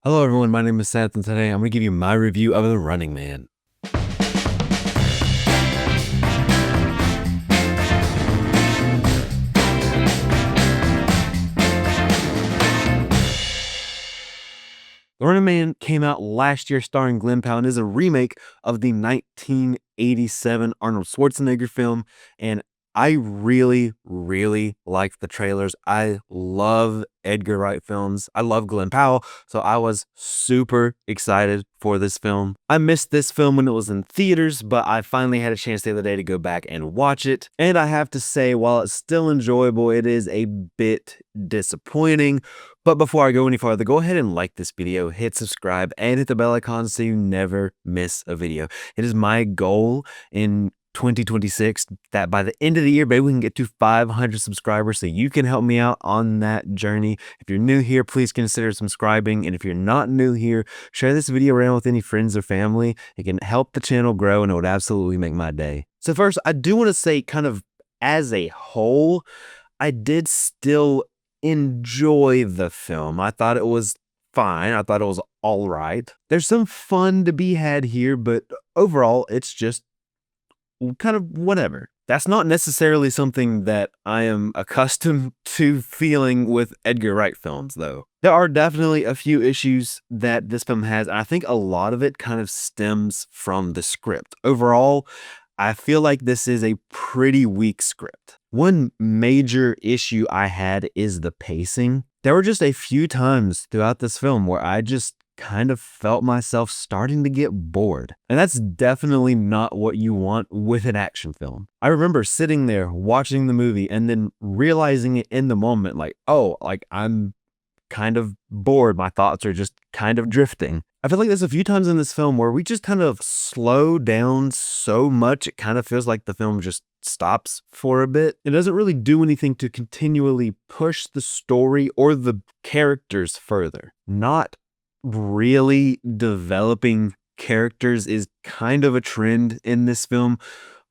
Hello everyone, my name is Seth, and today I'm going to give you my review of The Running Man. The Running Man came out last year starring Glenn Powell and is a remake of the 1987 Arnold Schwarzenegger film, and I really like the trailers. I love Edgar Wright films. I love Glenn Powell, so I was super excited for this film. I missed this film when it was in theaters, but I finally had a chance the other day to go back and watch it. And I have to say, while it's still enjoyable, it is a bit disappointing. But before I go any farther, go ahead and like this video, hit subscribe, and hit the bell icon so you never miss a video. It is my goal in 2026 that by the end of the year, baby, we can get to 500 subscribers, so you can help me out on that journey. If you're new here, please consider subscribing, and if you're not new here, share this video around with any friends or family. It can help the channel grow, and it would absolutely make my day. So first, I do want to say, kind of as a whole, I did still enjoy the film. I thought it was fine. I thought it was all right. There's some fun to be had here, but overall, it's just kind of whatever. That's not necessarily something that I am accustomed to feeling with Edgar Wright films, though. There are definitely a few issues that this film has, and I think a lot of it kind of stems from the script. Overall, I feel like this is a pretty weak script. One major issue I had is the pacing. There were just a few times throughout this film where I just kind of felt myself starting to get bored. And that's definitely not what you want with an action film. I remember sitting there watching the movie and then realizing it in the moment, like, oh, like I'm kind of bored. My thoughts are just kind of drifting. I feel like there's a few times in this film where we just kind of slow down so much, it kind of feels like the film just stops for a bit. It doesn't really do anything to continually push the story or the characters further. Not really developing characters is kind of a trend in this film.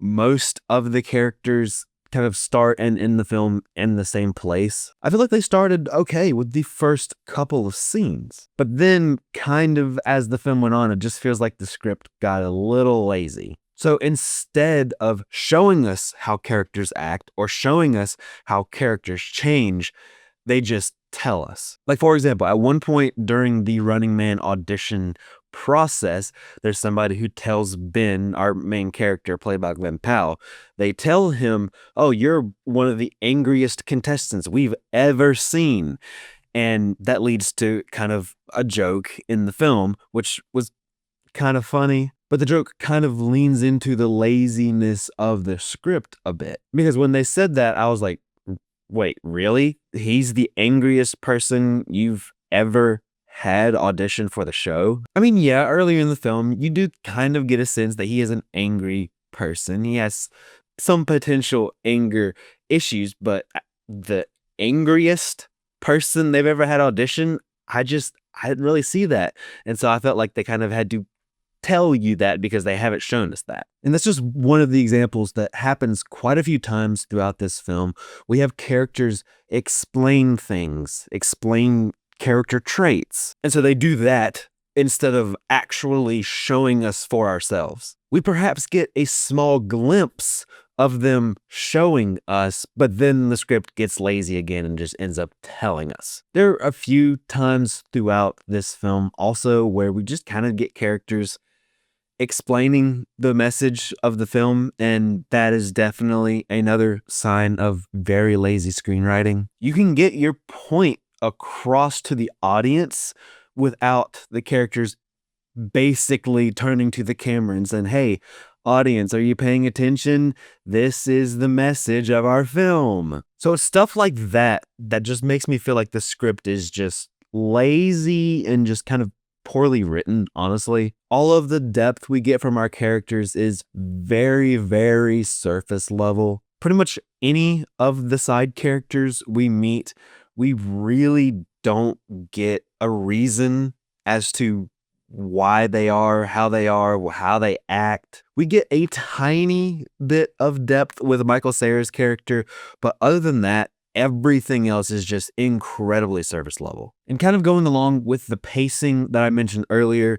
Most of the characters kind of start and end the film in the same place. I feel like they started okay with the first couple of scenes, but then kind of as the film went on, it just feels like the script got a little lazy. So instead of showing us how characters act or showing us how characters change, they just tell us. Like, for example, at one point during the Running Man audition process, there's somebody who tells Ben, our main character played by Glenn Powell, they tell him, oh, you're one of the angriest contestants we've ever seen. And that leads to kind of a joke in the film, which was kind of funny. But the joke kind of leans into the laziness of the script a bit. Because when they said that, I was like, wait, really? He's the angriest person you've ever had audition for the show? I mean, yeah, earlier in the film, you do kind of get a sense that he is an angry person. He has some potential anger issues, but the angriest person they've ever had audition, I didn't really see that. And so I felt like they kind of had to tell you that because they haven't shown us that. And that's just one of the examples that happens quite a few times throughout this film. We have characters explain things, explain character traits. And so they do that instead of actually showing us for ourselves. We perhaps get a small glimpse of them showing us, but then the script gets lazy again and just ends up telling us. There are a few times throughout this film also where we just kind of get characters explaining the message of the film, and that is definitely another sign of very lazy screenwriting. You can get your point across to the audience without the characters basically turning to the camera and saying, hey, audience, are you paying attention? This is the message of our film. So it's stuff like that that just makes me feel like the script is just lazy and just kind of poorly written, honestly. All of the depth we get from our characters is very surface level. Pretty much any of the side characters we meet, we really don't get a reason as to why they are, how they act. We get a tiny bit of depth with Michael Cera's character, but other than that, everything else is just incredibly surface level. And kind of going along with the pacing that I mentioned earlier,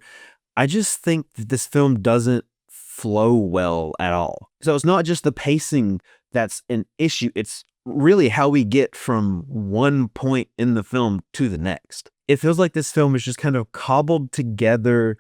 I just think that this film doesn't flow well at all. So it's not just the pacing that's an issue, it's really how we get from one point in the film to the next. It feels like this film is just kind of cobbled together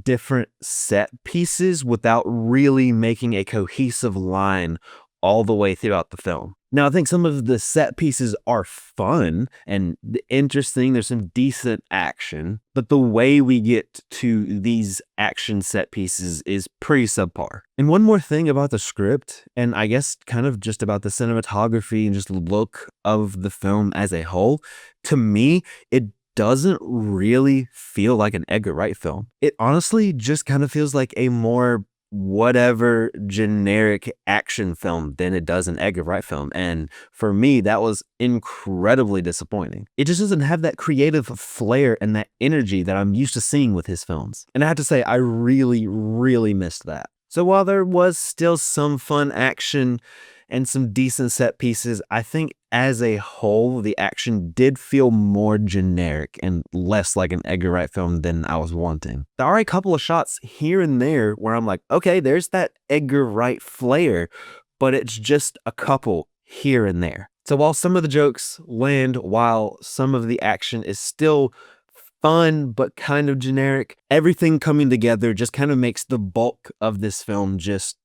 different set pieces without really making a cohesive line all the way throughout the film. Now, I think some of the set pieces are fun and interesting. There's some decent action, but the way we get to these action set pieces is pretty subpar. And one more thing about the script, and I guess kind of just about the cinematography and just look of the film as a whole, to me, it doesn't really feel like an Edgar Wright film. It honestly just kind of feels like a more whatever generic action film than it does an Edgar Wright film. And for me, that was incredibly disappointing. It just doesn't have that creative flair and that energy that I'm used to seeing with his films. And I have to say, I really, really missed that. So while there was still some fun action and some decent set pieces, I think as a whole, the action did feel more generic and less like an Edgar Wright film than I was wanting. There are a couple of shots here and there where I'm like, okay, there's that Edgar Wright flair, but it's just a couple here and there. So while some of the jokes land, while some of the action is still fun but kind of generic, everything coming together just kind of makes the bulk of this film just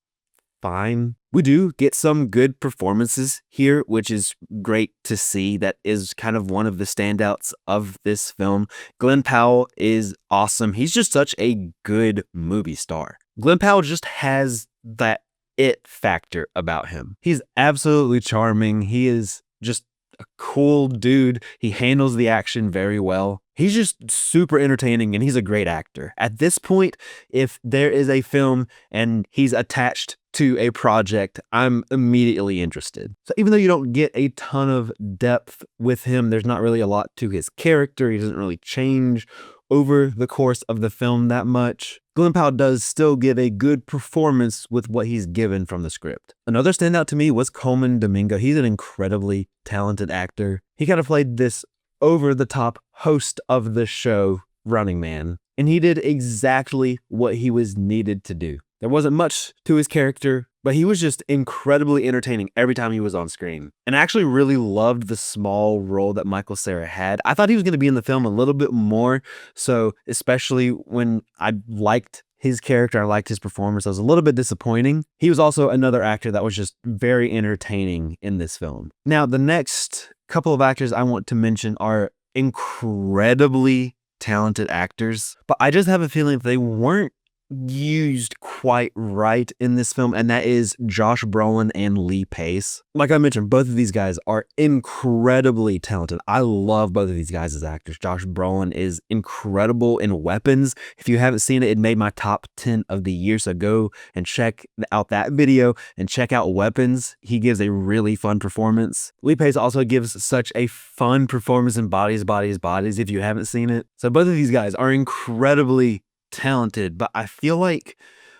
fine. We do get some good performances here, which is great to see. That is kind of one of the standouts of this film. Glenn Powell is awesome. He's just such a good movie star. Glenn Powell just has that it factor about him. He's absolutely charming. He is just a cool dude. He handles the action very well. He's just super entertaining and he's a great actor. At this point, if there is a film and he's attached to a project, I'm immediately interested. So even though you don't get a ton of depth with him, there's not really a lot to his character. He doesn't really change over the course of the film that much. Glenn Powell does still give a good performance with what he's given from the script. Another standout to me was Coleman Domingo. He's an incredibly talented actor. He kind of played this over-the-top host of the show, Running Man, and he did exactly what he was needed to do. There wasn't much to his character, but he was just incredibly entertaining every time he was on screen. And I actually really loved the small role that Michael Cera had. I thought he was going to be in the film a little bit more, so especially when I liked his character, I liked his performance, I was a little bit disappointing. He was also another actor that was just very entertaining in this film. Now, the next couple of actors I want to mention are incredibly talented actors, but I just have a feeling they weren't used quite right in this film, and that is Josh Brolin and Lee Pace. Like I mentioned, both of these guys are incredibly talented. I love both of these guys as actors. Josh Brolin is incredible in Weapons. If you haven't seen it, it made my top 10 of the year, so go and check out that video and check out Weapons. He gives a really fun performance. Lee Pace also gives such a fun performance in Bodies, Bodies, Bodies if you haven't seen it. So both of these guys are incredibly talented, but I feel like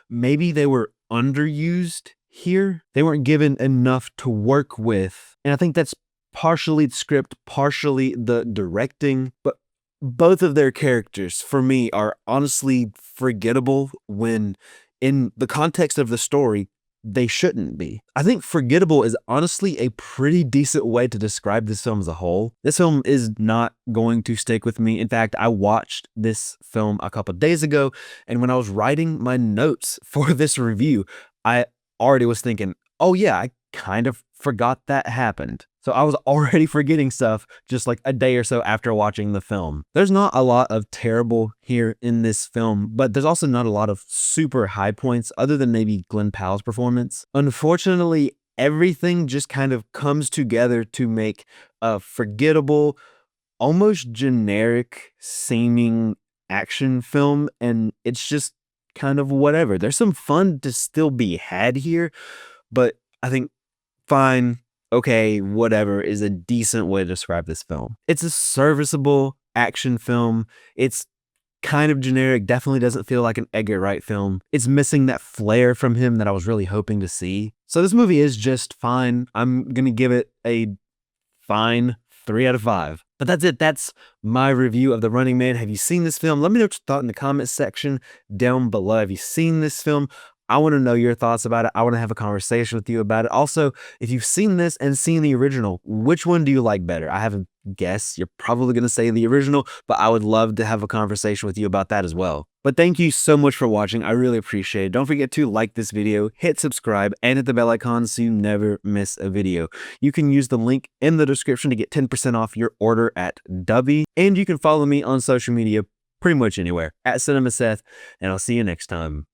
maybe they were underused here. They weren't given enough to work with. And I think that's partially the script, partially the directing, but both of their characters for me are honestly forgettable when in the context of the story, they shouldn't be. I think forgettable is honestly a pretty decent way to describe this film as a whole. This film is not going to stick with me. In fact, I watched this film a couple days ago, and when I was writing my notes for this review, I already was thinking, oh yeah, I kind of forgot that happened. So I was already forgetting stuff just like a day or so after watching the film. There's not a lot of terrible here in this film, but there's also not a lot of super high points other than maybe Glenn Powell's performance. Unfortunately, everything just kind of comes together to make a forgettable, almost generic seeming action film, and it's just kind of whatever. There's some fun to still be had here, but I think fine, okay, whatever is a decent way to describe this film. It's a serviceable action film. It's kind of generic, definitely doesn't feel like an Edgar Wright film. It's missing that flair from him that I was really hoping to see. So this movie is just fine. I'm going to give it a fine 3 out of 5. But that's it. That's my review of The Running Man. Have you seen this film? Let me know what you thought in the comment section down below. Have you seen this film? I want to know your thoughts about it. I want to have a conversation with you about it. Also, if you've seen this and seen the original, which one do you like better? I have a guess. You're probably going to say the original, but I would love to have a conversation with you about that as well. But thank you so much for watching. I really appreciate it. Don't forget to like this video, hit subscribe, and hit the bell icon so you never miss a video. You can use the link in the description to get 10% off your order at Dubby. And you can follow me on social media pretty much anywhere at CinemaSeth, and I'll see you next time.